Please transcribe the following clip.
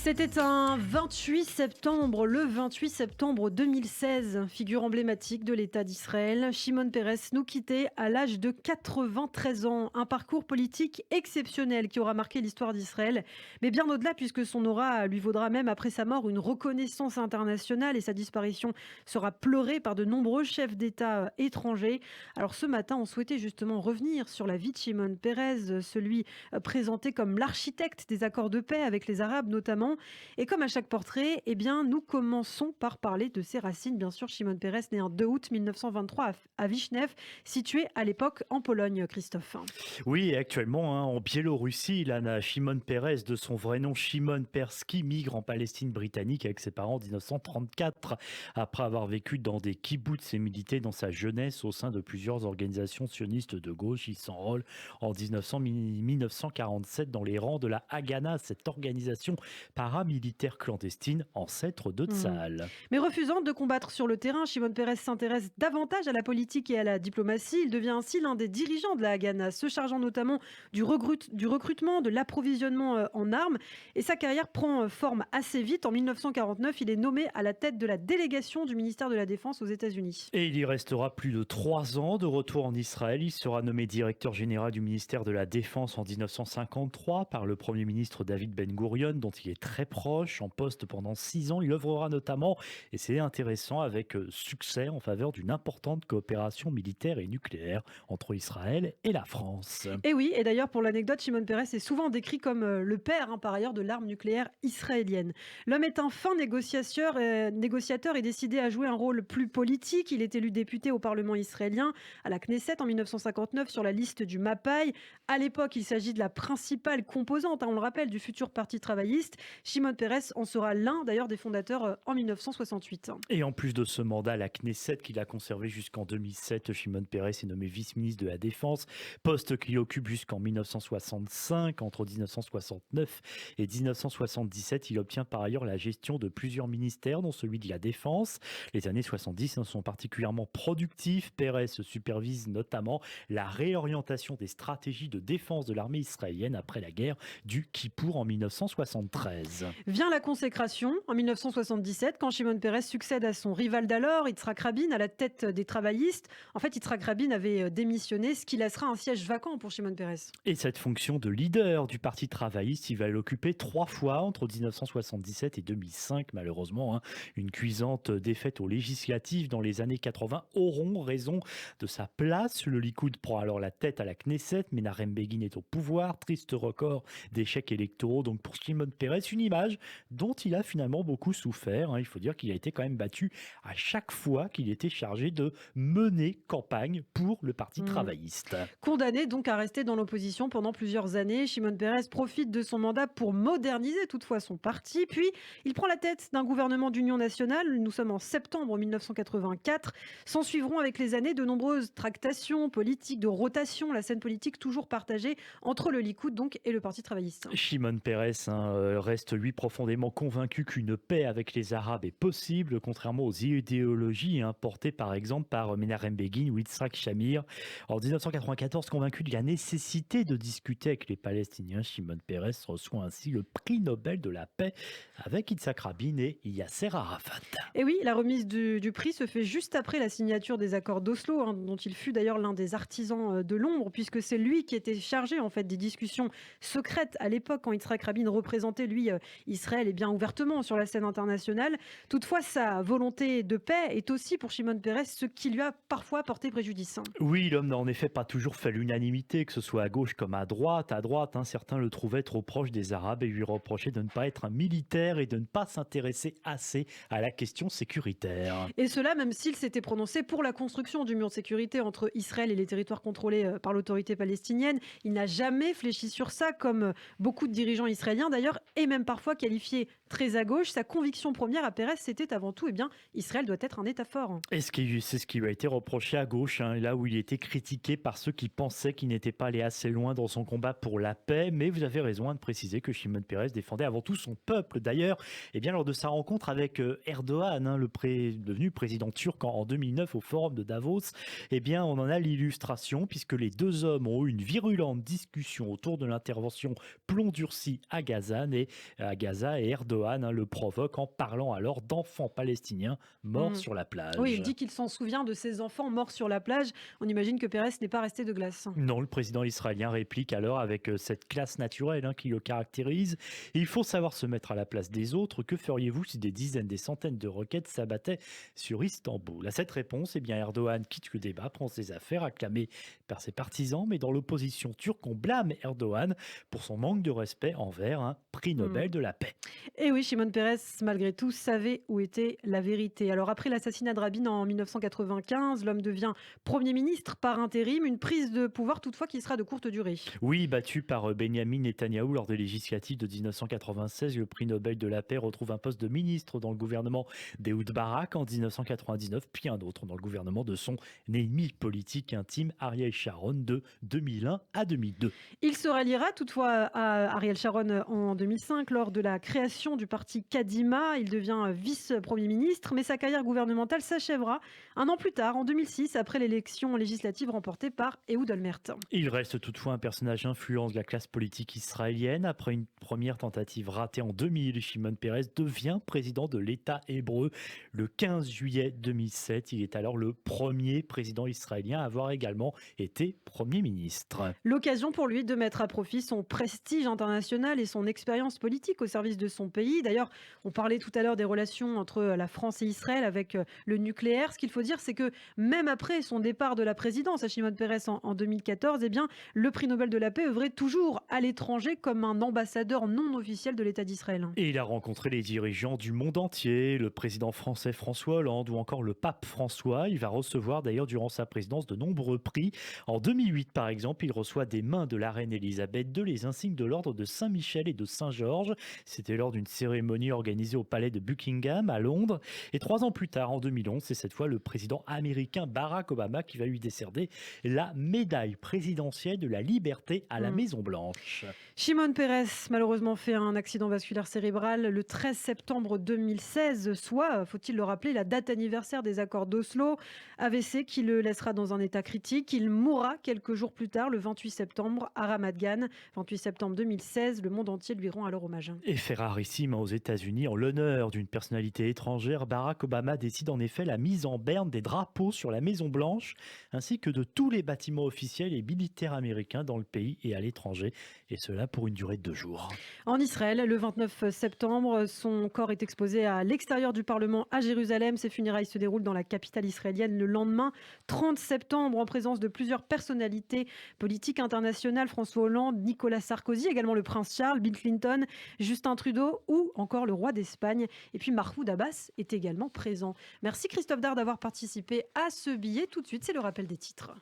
C'était un 28 septembre, le 28 septembre 2016, figure emblématique de l'État d'Israël. Shimon Peres nous quittait à l'âge de 93 ans. Un parcours politique exceptionnel qui aura marqué l'histoire d'Israël. Mais bien au-delà, puisque son aura lui vaudra même après sa mort une reconnaissance internationale et sa disparition sera pleurée par de nombreux chefs d'État étrangers. Alors ce matin, on souhaitait justement revenir sur la vie de Shimon Peres, celui présenté comme l'architecte des accords de paix avec les Arabes notamment. Et comme à chaque portrait, eh bien, nous commençons par parler de ses racines. Bien sûr, Shimon Peres, né en 2 août 1923 à Wichnew, situé à l'époque en Pologne, Christophe. Oui, et actuellement, en Biélorussie, Lana Shimon Peres, de son vrai nom Shimon Persky, migre en Palestine britannique avec ses parents en 1934, après avoir vécu dans des kibboutz et milité dans sa jeunesse au sein de plusieurs organisations sionistes de gauche. Il s'enrôle en 1947 dans les rangs de la Haganah, cette organisation paramilitaire clandestine, ancêtre de Mhm. Tsahal. Mais refusant de combattre sur le terrain, Shimon Peres s'intéresse davantage à la politique et à la diplomatie. Il devient ainsi l'un des dirigeants de la Haganah, se chargeant notamment du recrutement, de l'approvisionnement en armes. Et sa carrière prend forme assez vite. En 1949, il est nommé à la tête de la délégation du ministère de la Défense aux États-Unis. Et il y restera plus de 3 ans. De retour en Israël, il sera nommé directeur général du ministère de la Défense en 1953 par le Premier ministre David Ben Gourion, dont il est très proche, en poste pendant 6 ans. Il œuvrera notamment, et c'est intéressant, avec succès en faveur d'une importante coopération militaire et nucléaire entre Israël et la France. Et oui, et d'ailleurs pour l'anecdote, Shimon Peres est souvent décrit comme le père, par ailleurs, de l'arme nucléaire israélienne. L'homme est un fin négociateur et décidé à jouer un rôle plus politique. Il est élu député au Parlement israélien, à la Knesset en 1959 sur la liste du Mapai. À l'époque, il s'agit de la principale composante, on le rappelle, du futur parti travailliste. Shimon Peres en sera l'un d'ailleurs des fondateurs en 1968. Et en plus de ce mandat, la Knesset qu'il a conservé jusqu'en 2007, Shimon Peres est nommé vice-ministre de la Défense, poste qu'il occupe jusqu'en 1965. Entre 1969 et 1977, il obtient par ailleurs la gestion de plusieurs ministères, dont celui de la Défense. Les années 70 sont particulièrement productifs. Peres supervise notamment la réorientation des stratégies de défense de l'armée israélienne après la guerre du Kippour en 1973. Vient la consécration en 1977 quand Shimon Peres succède à son rival d'alors, Yitzhak Rabin, à la tête des travaillistes. En fait, Yitzhak Rabin avait démissionné, ce qui laissera un siège vacant pour Shimon Peres. Et cette fonction de leader du Parti travailliste, il va l'occuper 3 fois entre 1977 et 2005, malheureusement. Une cuisante défaite aux législatives dans les années 80 auront raison de sa place. Le Likoud prend alors la tête à la Knesset, mais Menachem Begin est au pouvoir. Triste record d'échecs électoraux. Donc pour Shimon Peres, une image dont il a finalement beaucoup souffert. Il faut dire qu'il a été quand même battu à chaque fois qu'il était chargé de mener campagne pour le Parti travailliste. Condamné donc à rester dans l'opposition pendant plusieurs années, Shimon Peres profite de son mandat pour moderniser toutefois son parti. Puis, il prend la tête d'un gouvernement d'union nationale. Nous sommes en septembre 1984. S'en suivront avec les années de nombreuses tractations politiques, de rotation, la scène politique toujours partagée entre le Likoud donc et le Parti travailliste. Shimon Peres reste lui profondément convaincu qu'une paix avec les Arabes est possible, contrairement aux idéologies portées par exemple par Menachem Begin ou Yitzhak Shamir. En 1994, convaincu de la nécessité de discuter avec les Palestiniens, Shimon Peres reçoit ainsi le prix Nobel de la paix avec Yitzhak Rabin et Yasser Arafat. Et oui, la remise du prix se fait juste après la signature des accords d'Oslo, dont il fut d'ailleurs l'un des artisans de l'ombre, puisque c'est lui qui était chargé en fait des discussions secrètes à l'époque quand Yitzhak Rabin représentait lui Israël et bien ouvertement sur la scène internationale. Toutefois, sa volonté de paix est aussi pour Shimon Peres ce qui lui a parfois porté préjudice. Oui, l'homme n'a en effet pas toujours fait l'unanimité, que ce soit à gauche comme à droite. À droite, certains le trouvaient trop proche des Arabes et lui reprochaient de ne pas être un militaire et de ne pas s'intéresser assez à la question sécuritaire. Et cela même s'il s'était prononcé pour la construction du mur de sécurité entre Israël et les territoires contrôlés par l'autorité palestinienne. Il n'a jamais fléchi sur ça, comme beaucoup de dirigeants israéliens d'ailleurs, et même parfois qualifié très à gauche. Sa conviction première à Peres, c'était avant tout, Israël doit être un État fort. Et c'est ce qui lui a été reproché à gauche, là où il était critiqué par ceux qui pensaient qu'il n'était pas allé assez loin dans son combat pour la paix. Mais vous avez raison de préciser que Shimon Peres défendait avant tout son peuple. D'ailleurs, lors de sa rencontre avec Erdogan, devenu président turc en 2009 au forum de Davos, on en a l'illustration puisque les deux hommes ont eu une virulente discussion autour de l'intervention plomb durci à Gaza. Et à Gaza et Erdogan le provoque en parlant alors d'enfants palestiniens morts Mmh. sur la Oui, il plage. dit qu'il s'en souvient de ses enfants morts sur la plage. On imagine que Pérez n'est pas resté de glace. Non, le président israélien réplique alors avec cette classe naturelle qui le caractérise. Il faut savoir se mettre à la place des autres. Que feriez-vous si des dizaines, des centaines de roquettes s'abattaient sur Istanbul? À cette réponse, eh bien Erdogan quitte le débat, prend ses affaires, acclamé par ses partisans, mais dans l'opposition turque, on blâme Erdogan pour son manque de respect envers un prix Mmh. Nobel de la paix. Et oui, Shimon Peres, malgré tout, savait où était la vérité. Alors après l'assassinat de Rabin en 1995, l'homme devient Premier ministre par intérim, une prise de pouvoir toutefois qui sera de courte durée. Oui, battu par Benjamin Netanyahou lors des législatives de 1996, le prix Nobel de la paix retrouve un poste de ministre dans le gouvernement d'Ehud Barak en 1999, puis un autre dans le gouvernement de son ennemi politique intime Ariel Sharon de 2001 à 2002. Il se ralliera toutefois à Ariel Sharon en 2005 lors de la création du parti Kadima. Il devient vice-premier ministre, mais sa carrière gouvernementale s'achèvera un an plus tard, en 2006, après l'élection législative remportée par Ehud Olmert. Il reste toutefois un personnage influent de la classe politique israélienne. Après une première tentative ratée en 2000, Shimon Peres devient président de l'État hébreu le 15 juillet 2007. Il est alors le premier président israélien à avoir également été Premier ministre. L'occasion pour lui de mettre à profit son prestige international et son expérience politique au service de son pays. D'ailleurs, on parlait tout à l'heure des relations entre la France et Israël avec le nucléaire. Ce qu'il faut dire, c'est que même après son départ de la présidence à Shimon Peres en 2014, eh bien, le prix Nobel de la paix œuvrait toujours à l'étranger comme un ambassadeur non officiel de l'État d'Israël. Et il a rencontré les dirigeants du monde entier, le président français François Hollande ou encore le pape François. Il va recevoir d'ailleurs durant sa présidence de nombreux prix. En 2008, par exemple, il reçoit des mains de la reine Elisabeth II les insignes de l'ordre de Saint-Michel et de Saint-Georges. C'était lors d'une cérémonie organisée au palais de Buckingham à Londres. Et 3 ans plus tard, en 2011, c'est cette fois le président américain Barack Obama qui va lui décerner la médaille présidentielle de la liberté à la Mm. Maison-Blanche. Shimon Peres, malheureusement, fait un accident vasculaire cérébral le 13 septembre 2016, soit, faut-il le rappeler, la date anniversaire des accords d'Oslo. AVC qui le laissera dans un état critique. Il mourra quelques jours plus tard, le 28 septembre, à Ramat Gan. 28 septembre 2016, le monde entier lui rend alors hommage. Et fait rarissime aux États-Unis, en l'honneur d'une personnalité étrangère, Barack Obama décide en effet la mise en berne des drapeaux sur la Maison-Blanche, ainsi que de tous les bâtiments officiels et militaires américains dans le pays et à l'étranger, et cela pour une durée de 2 jours. En Israël, le 29 septembre, son corps est exposé à l'extérieur du Parlement à Jérusalem. Ses funérailles se déroulent dans la capitale israélienne le lendemain, 30 septembre, en présence de plusieurs personnalités politiques internationales, François Hollande, Nicolas Sarkozy, également le prince Charles, Bill Clinton, Justin Trudeau ou encore le roi d'Espagne. Et puis Mahmoud Abbas est également présent. Merci Christophe Dard d'avoir participé à ce billet. Tout de suite, c'est le rappel des titres.